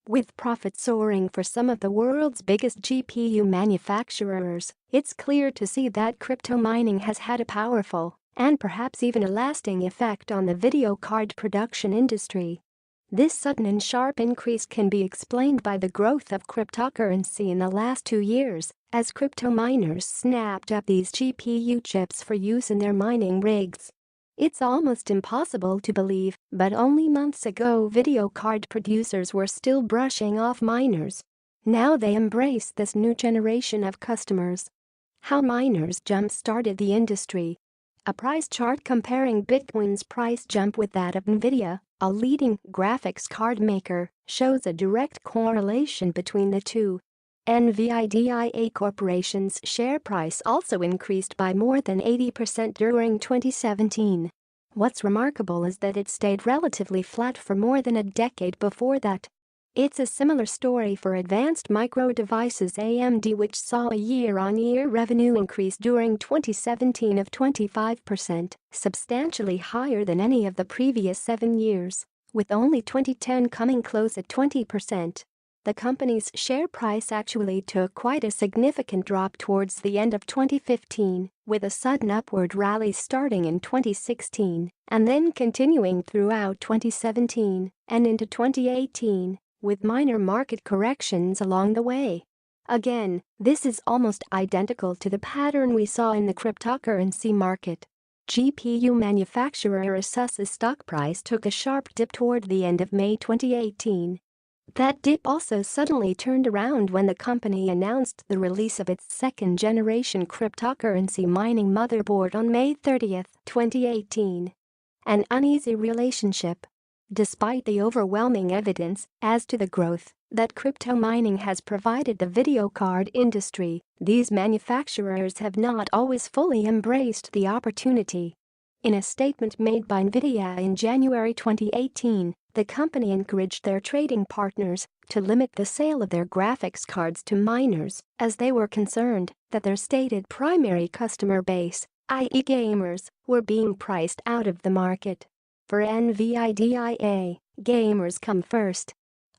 With profits soaring for some of the world's biggest GPU manufacturers, it's clear to see that crypto mining has had a powerful, and perhaps even a lasting effect on the video card production industry. This sudden and sharp increase can be explained by the growth of cryptocurrency in the last 2 years, as crypto miners snapped up these GPU chips for use in their mining rigs. It's almost impossible to believe, but only months ago video card producers were still brushing off miners. Now they embrace this new generation of customers. How miners jump-started the industry. A price chart comparing Bitcoin's price jump with that of NVIDIA, a leading graphics card maker, shows a direct correlation between the two. NVIDIA Corporation's share price also increased by more than 80% during 2017. What's remarkable is that it stayed relatively flat for more than a decade before that. It's a similar story for Advanced Micro Devices AMD, which saw a year-on-year revenue increase during 2017 of 25%, substantially higher than any of the previous 7 years, with only 2010 coming close at 20%. The company's share price actually took quite a significant drop towards the end of 2015, with a sudden upward rally starting in 2016 and then continuing throughout 2017 and into 2018, with minor market corrections along the way. Again, this is almost identical to the pattern we saw in the cryptocurrency market. GPU manufacturer Asus's stock price took a sharp dip toward the end of May 2018. That dip also suddenly turned around when the company announced the release of its second-generation cryptocurrency mining motherboard on May 30, 2018. An uneasy relationship. Despite the overwhelming evidence as to the growth that crypto mining has provided the video card industry, these manufacturers have not always fully embraced the opportunity. In a statement made by NVIDIA in January 2018, the company encouraged their trading partners to limit the sale of their graphics cards to miners, as they were concerned that their stated primary customer base, i.e. gamers, were being priced out of the market. For NVIDIA, gamers come first.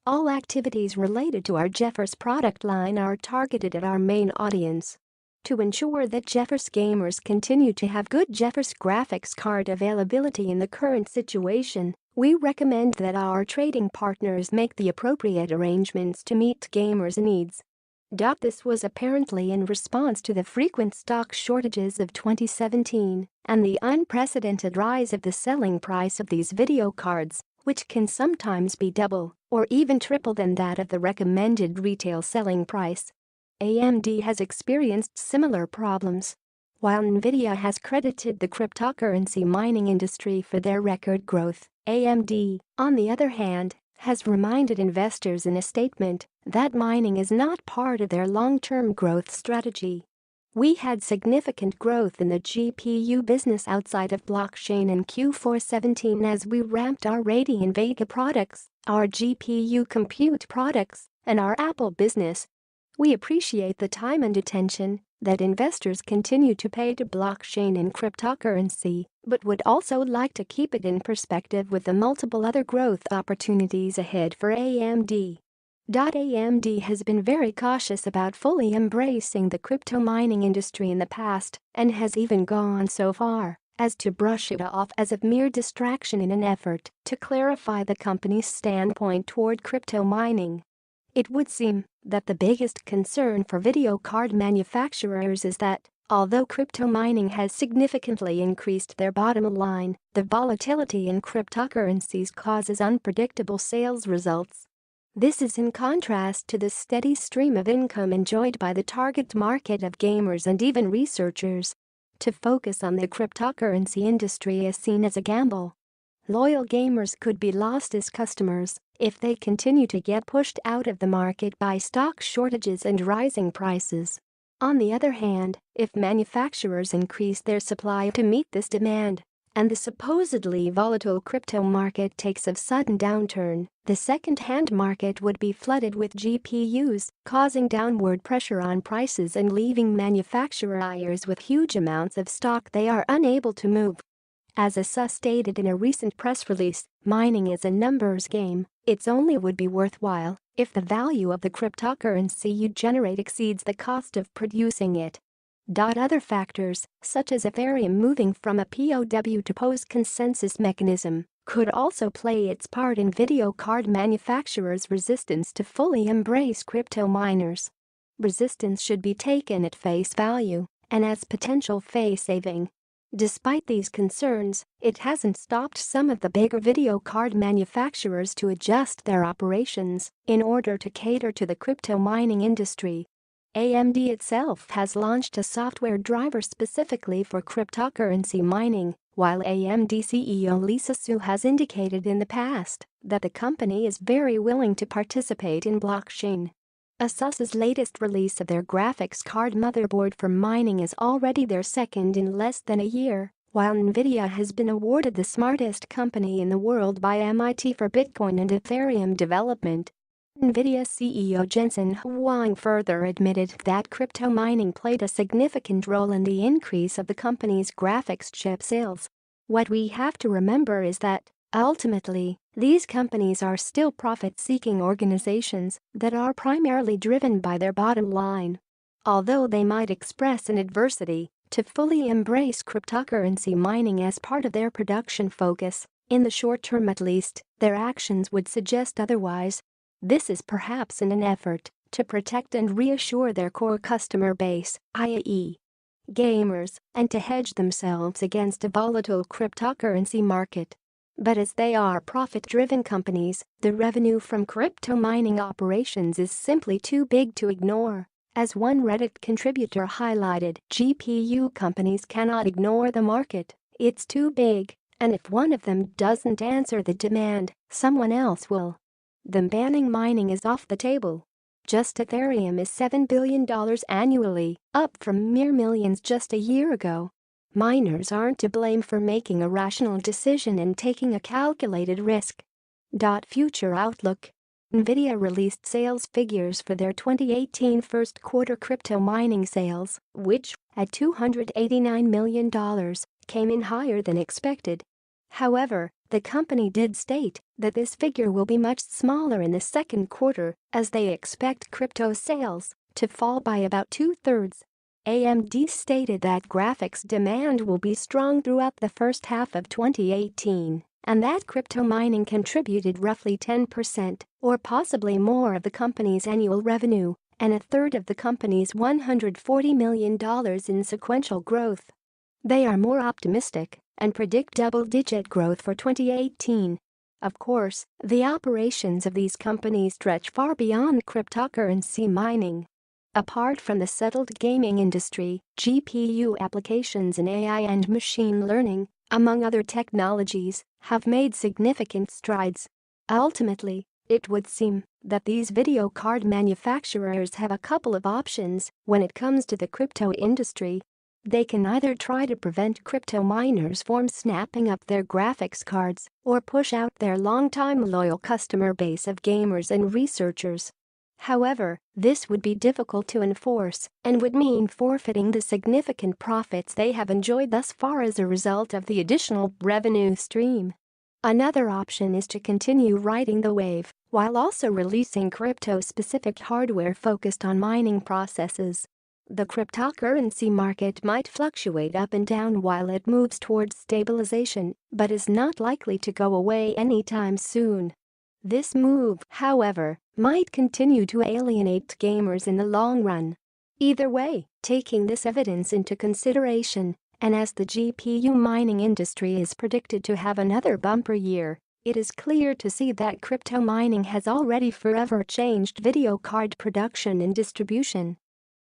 All activities related to our GeForce product line are targeted at our main audience. To ensure that GeForce gamers continue to have good GeForce graphics card availability in the current situation, we recommend that our trading partners make the appropriate arrangements to meet gamers' needs. This was apparently in response to the frequent stock shortages of 2017 and the unprecedented rise of the selling price of these video cards, which can sometimes be double or even triple than that of the recommended retail selling price. AMD has experienced similar problems. While NVIDIA has credited the cryptocurrency mining industry for their record growth, AMD, on the other hand, has reminded investors in a statement that mining is not part of their long-term growth strategy. We had significant growth in the GPU business outside of blockchain in Q4 17 as we ramped our Radeon Vega products, our GPU compute products, and our Apple business. We appreciate the time and attention that investors continue to pay to blockchain and cryptocurrency, but would also like to keep it in perspective with the multiple other growth opportunities ahead for AMD. AMD has been very cautious about fully embracing the crypto mining industry in the past and has even gone so far as to brush it off as a mere distraction in an effort to clarify the company's standpoint toward crypto mining. It would seem that the biggest concern for video card manufacturers is that, although crypto mining has significantly increased their bottom line, the volatility in cryptocurrencies causes unpredictable sales results. This is in contrast to the steady stream of income enjoyed by the target market of gamers and even researchers. To focus on the cryptocurrency industry is seen as a gamble. Loyal gamers could be lost as customers if they continue to get pushed out of the market by stock shortages and rising prices. On the other hand, if manufacturers increase their supply to meet this demand, and the supposedly volatile crypto market takes a sudden downturn, the second-hand market would be flooded with GPUs, causing downward pressure on prices and leaving manufacturers with huge amounts of stock they are unable to move. As Asus stated in a recent press release, mining is a numbers game. It's only would be worthwhile if the value of the cryptocurrency you generate exceeds the cost of producing it. Other factors, such as Ethereum moving from a POW to post-consensus mechanism, could also play its part in video card manufacturers' resistance to fully embrace crypto miners. Resistance should be taken at face value and as potential face-saving. Despite these concerns, it hasn't stopped some of the bigger video card manufacturers to adjust their operations in order to cater to the crypto mining industry. AMD itself has launched a software driver specifically for cryptocurrency mining, while AMD CEO Lisa Su has indicated in the past that the company is very willing to participate in blockchain. ASUS's latest release of their graphics card motherboard for mining is already their second in less than a year, while NVIDIA has been awarded the smartest company in the world by MIT for Bitcoin and Ethereum development. NVIDIA CEO Jensen Huang further admitted that crypto mining played a significant role in the increase of the company's graphics chip sales. What we have to remember is that, ultimately, these companies are still profit-seeking organizations that are primarily driven by their bottom line. Although they might express an adversity to fully embrace cryptocurrency mining as part of their production focus, in the short term at least, their actions would suggest otherwise. This is perhaps in an effort to protect and reassure their core customer base, i.e., gamers, and to hedge themselves against a volatile cryptocurrency market. But as they are profit-driven companies, the revenue from crypto mining operations is simply too big to ignore. As one Reddit contributor highlighted, GPU companies cannot ignore the market. It's too big, and if one of them doesn't answer the demand, someone else will. Then banning mining is off the table. Just Ethereum is $7 billion annually, up from mere millions just a year ago. Miners aren't to blame for making a rational decision and taking a calculated risk. Future outlook. NVIDIA released sales figures for their 2018 first quarter crypto mining sales, which, at $289 million, came in higher than expected. However, the company did state that this figure will be much smaller in the second quarter as they expect crypto sales to fall by about two-thirds. AMD stated that graphics demand will be strong throughout the first half of 2018 and that crypto mining contributed roughly 10% or possibly more of the company's annual revenue and a third of the company's $140 million in sequential growth. They are more optimistic and predict double-digit growth for 2018. Of course, the operations of these companies stretch far beyond cryptocurrency mining. Apart from the settled gaming industry, GPU applications in AI and machine learning, among other technologies, have made significant strides. Ultimately, it would seem that these video card manufacturers have a couple of options when it comes to the crypto industry. They can either try to prevent crypto miners from snapping up their graphics cards or push out their longtime loyal customer base of gamers and researchers. However, this would be difficult to enforce and would mean forfeiting the significant profits they have enjoyed thus far as a result of the additional revenue stream. Another option is to continue riding the wave while also releasing crypto-specific hardware focused on mining processes. The cryptocurrency market might fluctuate up and down while it moves towards stabilization, but is not likely to go away anytime soon. This move, however, might continue to alienate gamers in the long run. Either way, taking this evidence into consideration, and as the GPU mining industry is predicted to have another bumper year, it is clear to see that crypto mining has already forever changed video card production and distribution.